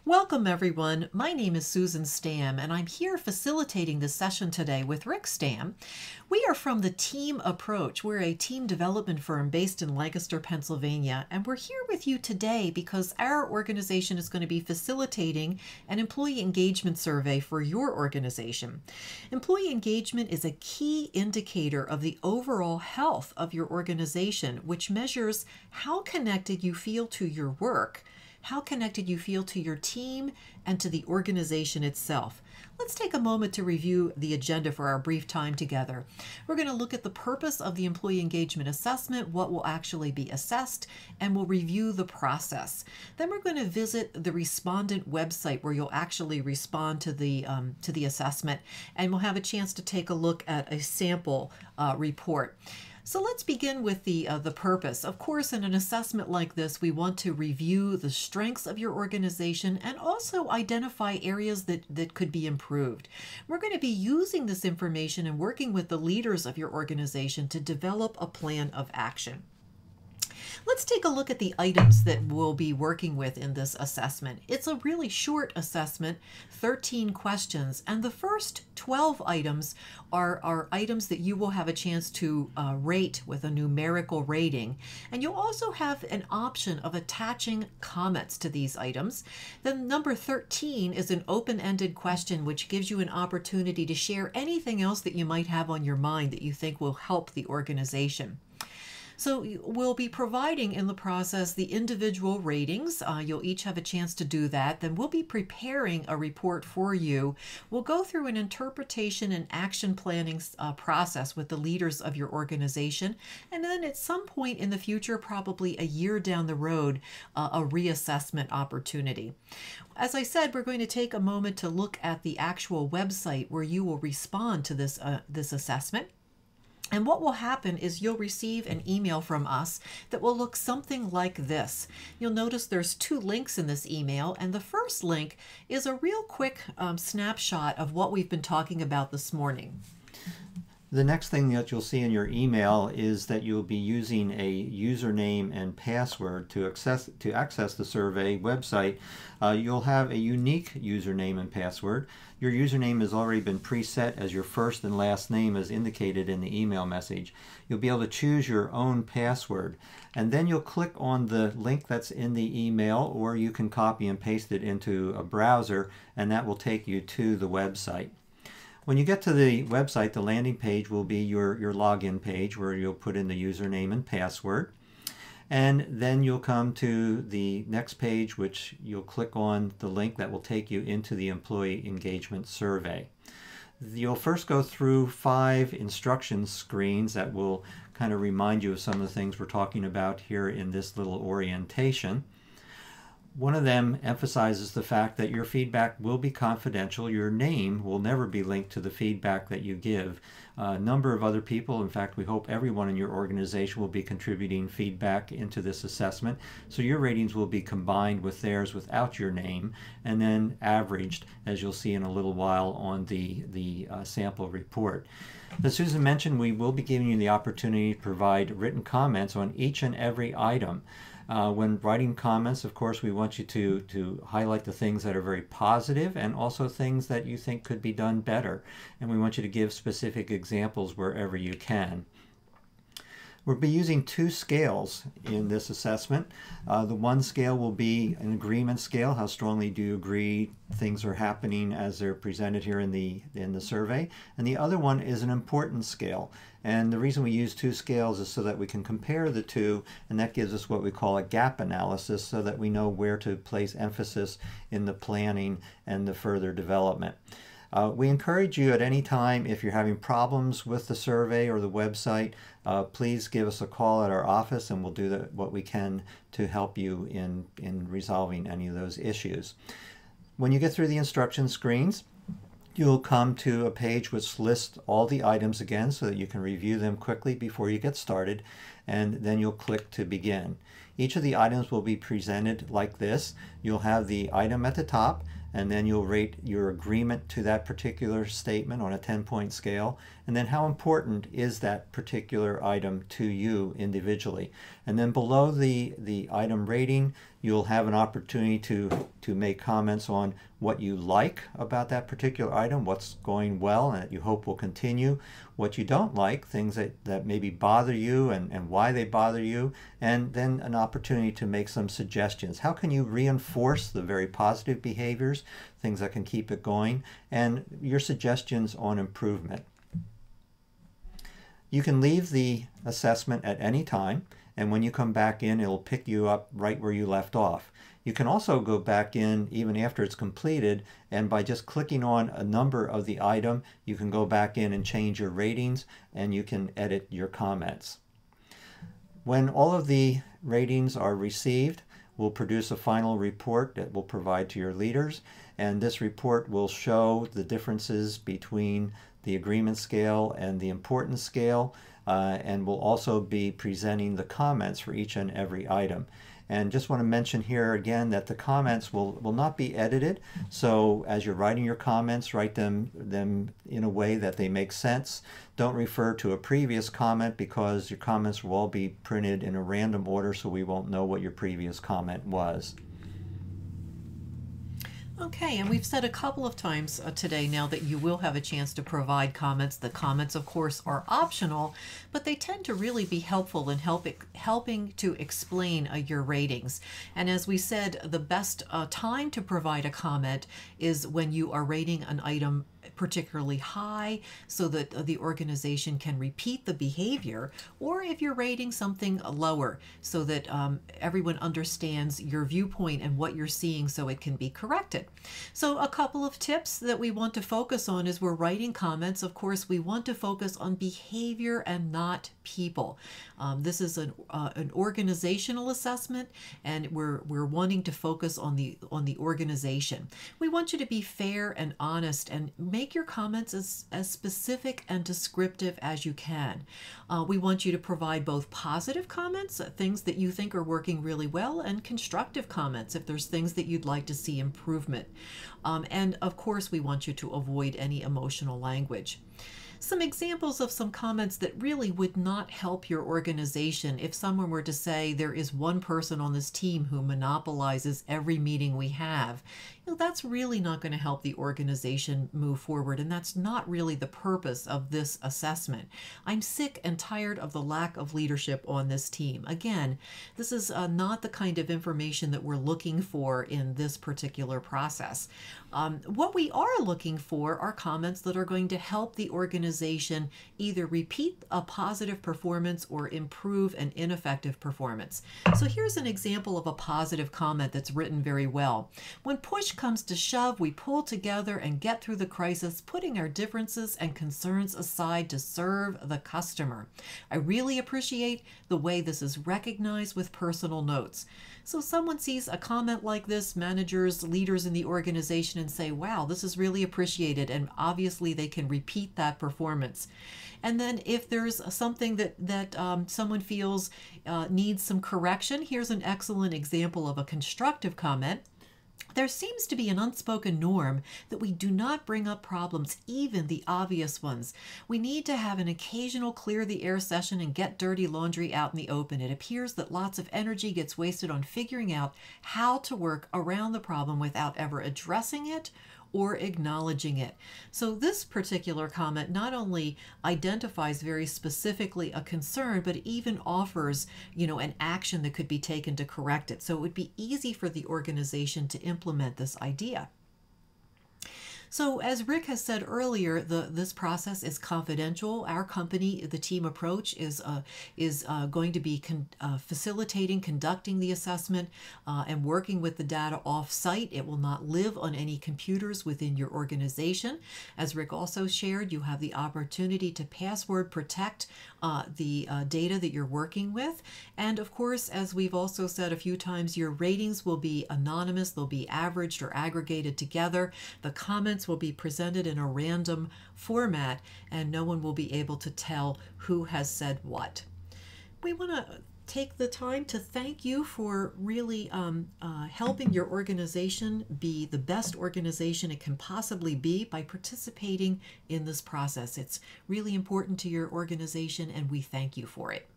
Welcome everyone. My name is Susan Stam and I'm here facilitating this session today with Rick Stam. We are from the Team Approach. We're a team development firm based in Lancaster, Pennsylvania, and we're here with you today because our organization is going to be facilitating an employee engagement survey for your organization. Employee engagement is a key indicator of the overall health of your organization, which measures how connected you feel to your work, how connected you feel to your team, and to the organization itself. Let's take a moment to review the agenda for our brief time together. We're going to look at the purpose of the employee engagement assessment, what will actually be assessed, and we'll review the process. Then we're going to visit the respondent website where you'll actually respond to the assessment, and we'll have a chance to take a look at a sample report. So let's begin with the purpose. Of course, in an assessment like this, we want to review the strengths of your organization and also identify areas that could be improved. We're going to be using this information and working with the leaders of your organization to develop a plan of action. Let's take a look at the items that we'll be working with in this assessment. It's a really short assessment, 13 questions, and the first 12 items are items that you will have a chance to rate with a numerical rating. And you'll also have an option of attaching comments to these items. Then number 13 is an open-ended question which gives you an opportunity to share anything else that you might have on your mind that you think will help the organization. So we'll be providing in the process the individual ratings. You'll each have a chance to do that. Then we'll be preparing a report for you. We'll go through an interpretation and action planning process with the leaders of your organization. And then at some point in the future, probably a year down the road, a reassessment opportunity. As I said, we're going to take a moment to look at the actual website where you will respond to this assessment. And what will happen is you'll receive an email from us that will look something like this. You'll notice there's two links in this email, and the first link is a real quick snapshot of what we've been talking about this morning. The next thing that you'll see in your email is that you'll be using a username and password to access the survey website. You'll have a unique username and password. Your username has already been preset as your first and last name as indicated in the email message. You'll be able to choose your own password, and then you'll click on the link that's in the email, or you can copy and paste it into a browser, and that will take you to the website. When you get to the website, the landing page will be your login page where you'll put in the username and password. And then you'll come to the next page, which you'll click on the link that will take you into the employee engagement survey. You'll first go through 5 instruction screens that will kind of remind you of some of the things we're talking about here in this little orientation. One of them emphasizes the fact that your feedback will be confidential. Your name will never be linked to the feedback that you give. A number of other people, in fact, we hope everyone in your organization will be contributing feedback into this assessment. So your ratings will be combined with theirs without your name and then averaged, as you'll see in a little while on the sample report. As Susan mentioned, we will be giving you the opportunity to provide written comments on each and every item. When writing comments, of course, we want you to highlight the things that are very positive and also things that you think could be done better. And we want you to give specific examples wherever you can. We'll be using 2 scales in this assessment. The one scale will be an agreement scale. How strongly do you agree things are happening as they're presented here in the survey? And the other one is an importance scale. And the reason we use 2 scales is so that we can compare the two, and that gives us what we call a gap analysis so that we know where to place emphasis in the planning and the further development. We encourage you at any time, if you're having problems with the survey or the website, please give us a call at our office and we'll do what we can to help you in resolving any of those issues. When you get through the instruction screens, you'll come to a page which lists all the items again so that you can review them quickly before you get started, and then you'll click to begin. Each of the items will be presented like this. You'll have the item at the top, and then you'll rate your agreement to that particular statement on a 10-point scale, and then how important is that particular item to you individually. And then below the item rating, you'll have an opportunity to make comments on what you like about that particular item, what's going well and that you hope will continue, what you don't like, things that maybe bother you and why they bother you, and then an opportunity to make some suggestions. How can you reinforce the very positive behaviors, things that can keep it going, and your suggestions on improvement. You can leave the assessment at any time, and when you come back in, it'll pick you up right where you left off. You can also go back in even after it's completed, and by just clicking on a number of the item, you can go back in and change your ratings, and you can edit your comments. When all of the ratings are received, we'll produce a final report that we'll provide to your leaders, and this report will show the differences between the agreement scale and the importance scale, and we'll also be presenting the comments for each and every item. And just want to mention here again that the comments will not be edited, so as you're writing your comments, write them in a way that they make sense. Don't refer to a previous comment, because your comments will all be printed in a random order, so we won't know what your previous comment was. Okay, and we've said a couple of times today now that you will have a chance to provide comments. The comments, of course, are optional, but they tend to really be helpful in helping to explain your ratings. And as we said, the best time to provide a comment is when you are rating an item particularly high, so that the organization can repeat the behavior, or if you're rating something lower, so that everyone understands your viewpoint and what you're seeing, so it can be corrected. So a couple of tips that we want to focus on as we're writing comments. Of course, we want to focus on behavior and not people. This is an organizational assessment, and we're wanting to focus on the organization. We want you to be fair and honest, and make your comments as specific and descriptive as you can. We want you to provide both positive comments, things that you think are working really well, and constructive comments if there's things that you'd like to see improvement. And of course, we want you to avoid any emotional language. Some examples of some comments that really would not help your organization. If someone were to say, there is one person on this team who monopolizes every meeting we have, that's really not going to help the organization move forward, and that's not really the purpose of this assessment. I'm sick and tired of the lack of leadership on this team. Again, this is not the kind of information that we're looking for in this particular process. What we are looking for are comments that are going to help the organization either repeat a positive performance or improve an ineffective performance. So here's an example of a positive comment that's written very well. When push comes to shove, we pull together and get through the crisis, putting our differences and concerns aside to serve the customer. I really appreciate the way this is recognized with personal notes. So someone sees a comment like this, managers, leaders in the organization, and say, wow, this is really appreciated, and obviously they can repeat that performance. And then if there's something that someone feels needs some correction, here's an excellent example of a constructive comment. There seems to be an unspoken norm that we do not bring up problems, even the obvious ones. We need to have an occasional clear the air session and get dirty laundry out in the open. It appears that lots of energy gets wasted on figuring out how to work around the problem without ever addressing it or acknowledging it. So this particular comment not only identifies very specifically a concern, but even offers, an action that could be taken to correct it. So it would be easy for the organization to implement this idea. So as Rick has said earlier, this process is confidential. Our company, the team approach, is going to be facilitating, conducting the assessment, and working with the data off-site. It will not live on any computers within your organization. As Rick also shared, you have the opportunity to password protect the data that you're working with. And of course, as we've also said a few times, your ratings will be anonymous. They'll be averaged or aggregated together. The comments will be presented in a random format, and no one will be able to tell who has said what. We want to take the time to thank you for really helping your organization be the best organization it can possibly be by participating in this process. It's really important to your organization, and we thank you for it.